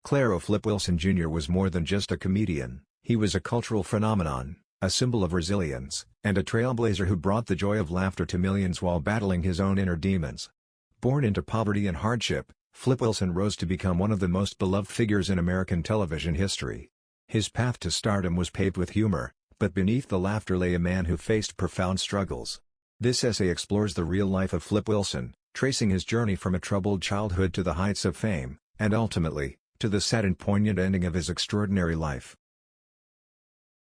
Clairo Flip Wilson Jr. was more than just a comedian, he was a cultural phenomenon, a symbol of resilience, and a trailblazer who brought the joy of laughter to millions while battling his own inner demons. Born into poverty and hardship, Flip Wilson rose to become one of the most beloved figures in American television history. His path to stardom was paved with humor, but beneath the laughter lay a man who faced profound struggles. This essay explores the real life of Flip Wilson, tracing his journey from a troubled childhood to the heights of fame, and ultimately, to the sad and poignant ending of his extraordinary life.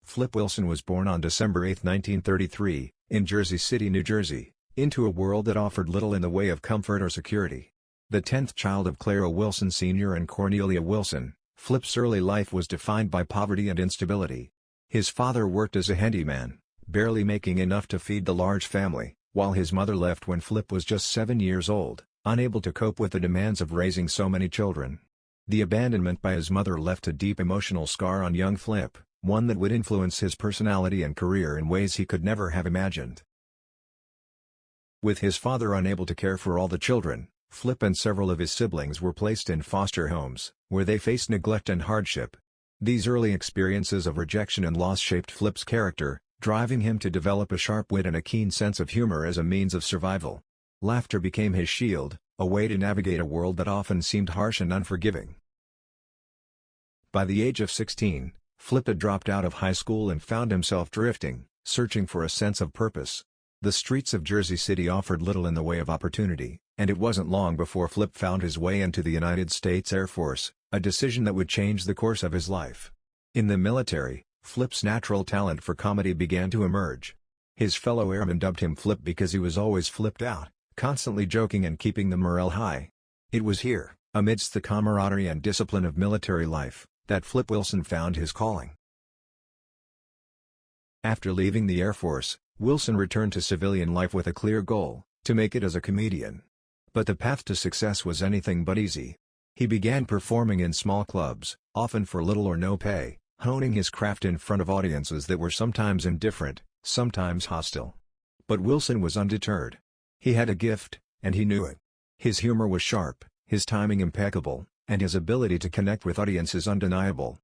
Flip Wilson was born on December 8, 1933, in Jersey City, New Jersey, into a world that offered little in the way of comfort or security. The 10th child of Clairo Wilson Sr. and Cornelia Wilson, Flip's early life was defined by poverty and instability. His father worked as a handyman, barely making enough to feed the large family, while his mother left when Flip was just 7 years old, unable to cope with the demands of raising so many children. The abandonment by his mother left a deep emotional scar on young Flip, one that would influence his personality and career in ways he could never have imagined. With his father unable to care for all the children, Flip and several of his siblings were placed in foster homes, where they faced neglect and hardship. These early experiences of rejection and loss shaped Flip's character, driving him to develop a sharp wit and a keen sense of humor as a means of survival. Laughter became his shield, a way to navigate a world that often seemed harsh and unforgiving. By the age of 16, Flip had dropped out of high school and found himself drifting, searching for a sense of purpose. The streets of Jersey City offered little in the way of opportunity, and it wasn't long before Flip found his way into the United States Air Force, a decision that would change the course of his life. In the military, Flip's natural talent for comedy began to emerge. His fellow airmen dubbed him Flip because he was always flipped out, constantly joking and keeping the morale high. It was here, amidst the camaraderie and discipline of military life, that Flip Wilson found his calling. After leaving the Air Force, Wilson returned to civilian life with a clear goal, to make it as a comedian. But the path to success was anything but easy. He began performing in small clubs, often for little or no pay, honing his craft in front of audiences that were sometimes indifferent, sometimes hostile. But Wilson was undeterred. He had a gift, and he knew it. His humor was sharp, his timing impeccable, and his ability to connect with audiences undeniable.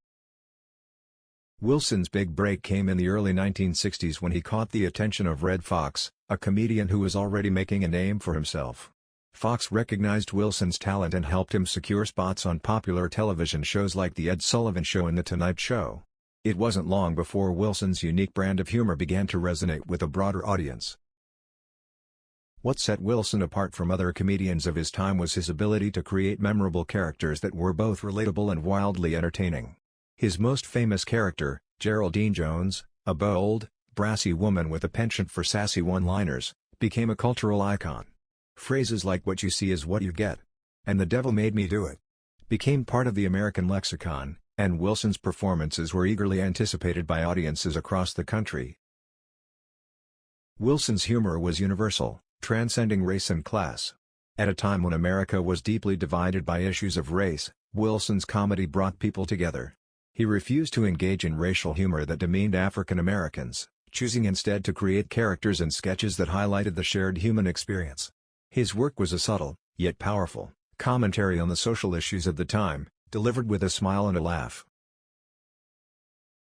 Wilson's big break came in the early 1960s when he caught the attention of Redd Foxx, a comedian who was already making a name for himself. Foxx recognized Wilson's talent and helped him secure spots on popular television shows like The Ed Sullivan Show and The Tonight Show. It wasn't long before Wilson's unique brand of humor began to resonate with a broader audience. What set Wilson apart from other comedians of his time was his ability to create memorable characters that were both relatable and wildly entertaining. His most famous character, Geraldine Jones, a bold, brassy woman with a penchant for sassy one-liners, became a cultural icon. Phrases like "what you see is what you get," and "the devil made me do it," became part of the American lexicon, and Wilson's performances were eagerly anticipated by audiences across the country. Wilson's humor was universal, transcending race and class. At a time when America was deeply divided by issues of race, Wilson's comedy brought people together. He refused to engage in racial humor that demeaned African Americans, choosing instead to create characters and sketches that highlighted the shared human experience. His work was a subtle, yet powerful, commentary on the social issues of the time, delivered with a smile and a laugh.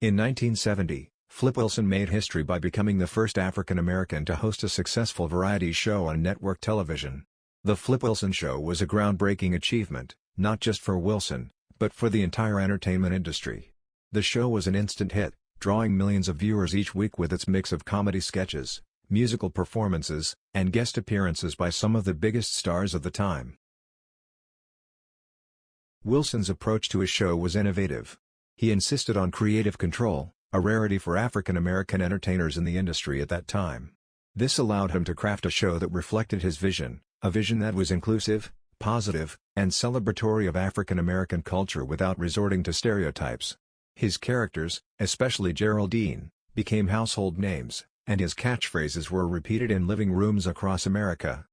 In 1970, Flip Wilson made history by becoming the first African American to host a successful variety show on network television. The Flip Wilson Show was a groundbreaking achievement, not just for Wilson, but for the entire entertainment industry. The show was an instant hit, drawing millions of viewers each week with its mix of comedy sketches, musical performances, and guest appearances by some of the biggest stars of the time. Wilson's approach to his show was innovative. He insisted on creative control, a rarity for African American entertainers in the industry at that time. This allowed him to craft a show that reflected his vision, a vision that was inclusive, positive, and celebratory of African American culture without resorting to stereotypes. His characters, especially Geraldine, became household names, and his catchphrases were repeated in living rooms across America.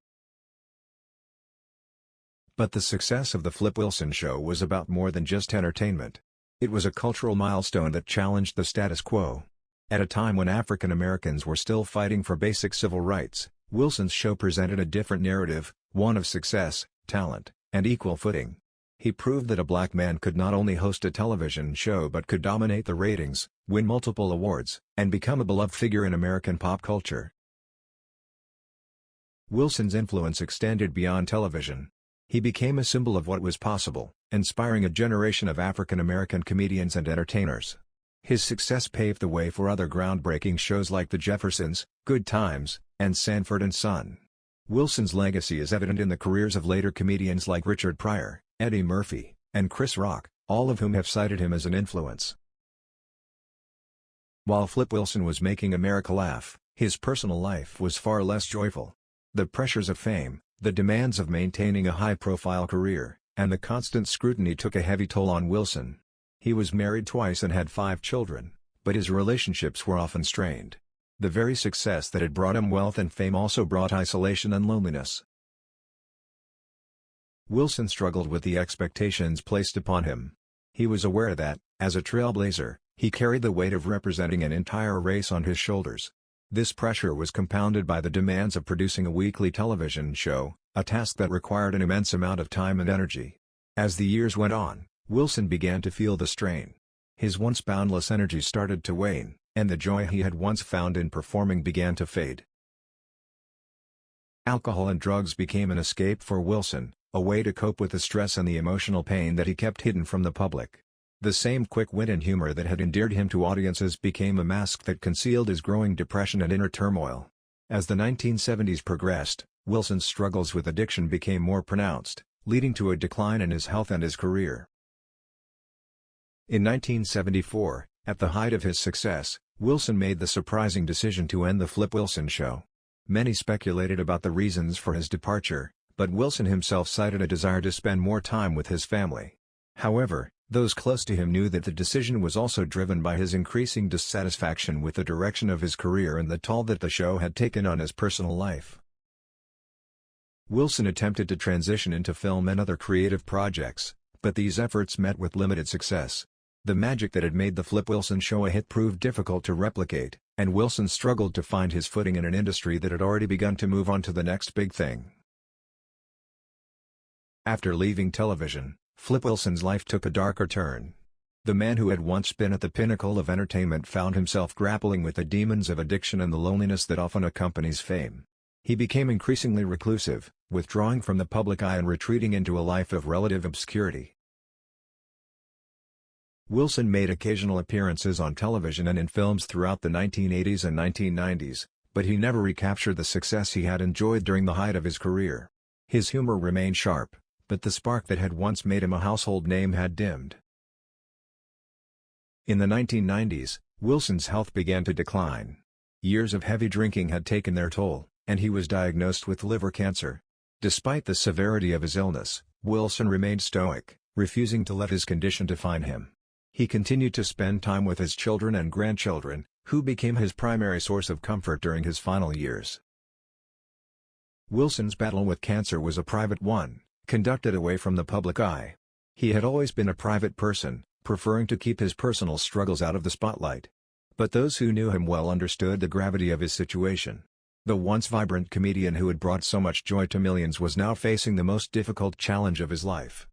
But the success of the Flip Wilson Show was about more than just entertainment. It was a cultural milestone that challenged the status quo. At a time when African Americans were still fighting for basic civil rights, Wilson's show presented a different narrative, one of success, talent, and equal footing. He proved that a black man could not only host a television show but could dominate the ratings, win multiple awards, and become a beloved figure in American pop culture. Wilson's influence extended beyond television. He became a symbol of what was possible, inspiring a generation of African American comedians and entertainers. His success paved the way for other groundbreaking shows like The Jeffersons, Good Times, and Sanford & Son. Wilson's legacy is evident in the careers of later comedians like Richard Pryor, Eddie Murphy, and Chris Rock, all of whom have cited him as an influence. While Flip Wilson was making America laugh, his personal life was far less joyful. The pressures of fame, the demands of maintaining a high-profile career, and the constant scrutiny took a heavy toll on Wilson. He was married twice and had 5 children, but his relationships were often strained. The very success that had brought him wealth and fame also brought isolation and loneliness. Wilson struggled with the expectations placed upon him. He was aware that, as a trailblazer, he carried the weight of representing an entire race on his shoulders. This pressure was compounded by the demands of producing a weekly television show, a task that required an immense amount of time and energy. As the years went on, Wilson began to feel the strain. His once boundless energy started to wane, and the joy he had once found in performing began to fade. Alcohol and drugs became an escape for Wilson, a way to cope with the stress and the emotional pain that he kept hidden from the public. The same quick wit and humor that had endeared him to audiences became a mask that concealed his growing depression and inner turmoil. As the 1970s progressed, Wilson's struggles with addiction became more pronounced, leading to a decline in his health and his career. In 1974, at the height of his success, Wilson made the surprising decision to end The Flip Wilson Show. Many speculated about the reasons for his departure, but Wilson himself cited a desire to spend more time with his family. However, those close to him knew that the decision was also driven by his increasing dissatisfaction with the direction of his career and the toll that the show had taken on his personal life. Wilson attempted to transition into film and other creative projects, but these efforts met with limited success. The magic that had made The Flip Wilson Show a hit proved difficult to replicate, and Wilson struggled to find his footing in an industry that had already begun to move on to the next big thing. After leaving television, Flip Wilson's life took a darker turn. The man who had once been at the pinnacle of entertainment found himself grappling with the demons of addiction and the loneliness that often accompanies fame. He became increasingly reclusive, withdrawing from the public eye and retreating into a life of relative obscurity. Wilson made occasional appearances on television and in films throughout the 1980s and 1990s, but he never recaptured the success he had enjoyed during the height of his career. His humor remained sharp, but the spark that had once made him a household name had dimmed. In the 1990s, Wilson's health began to decline. Years of heavy drinking had taken their toll, and he was diagnosed with liver cancer. Despite the severity of his illness, Wilson remained stoic, refusing to let his condition define him. He continued to spend time with his children and grandchildren, who became his primary source of comfort during his final years. Wilson's battle with cancer was a private one, conducted away from the public eye. He had always been a private person, preferring to keep his personal struggles out of the spotlight. But those who knew him well understood the gravity of his situation. The once vibrant comedian who had brought so much joy to millions was now facing the most difficult challenge of his life.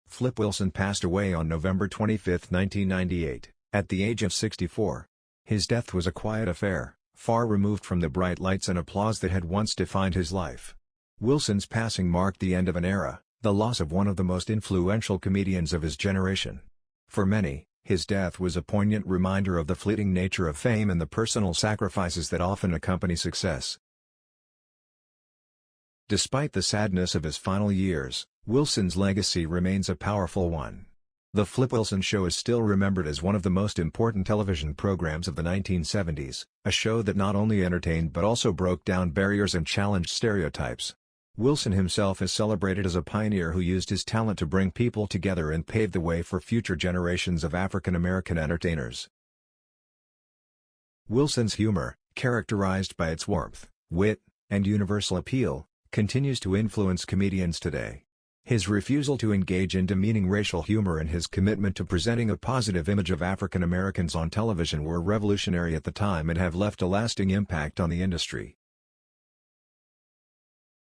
Flip Wilson passed away on November 25, 1998, at the age of 64. His death was a quiet affair, far removed from the bright lights and applause that had once defined his life. Wilson's passing marked the end of an era, the loss of one of the most influential comedians of his generation. For many, his death was a poignant reminder of the fleeting nature of fame and the personal sacrifices that often accompany success. Despite the sadness of his final years, Wilson's legacy remains a powerful one. The Flip Wilson Show is still remembered as one of the most important television programs of the 1970s, a show that not only entertained but also broke down barriers and challenged stereotypes. Wilson himself is celebrated as a pioneer who used his talent to bring people together and pave the way for future generations of African American entertainers. Wilson's humor, characterized by its warmth, wit, and universal appeal, continues to influence comedians today. His refusal to engage in demeaning racial humor and his commitment to presenting a positive image of African Americans on television were revolutionary at the time and have left a lasting impact on the industry.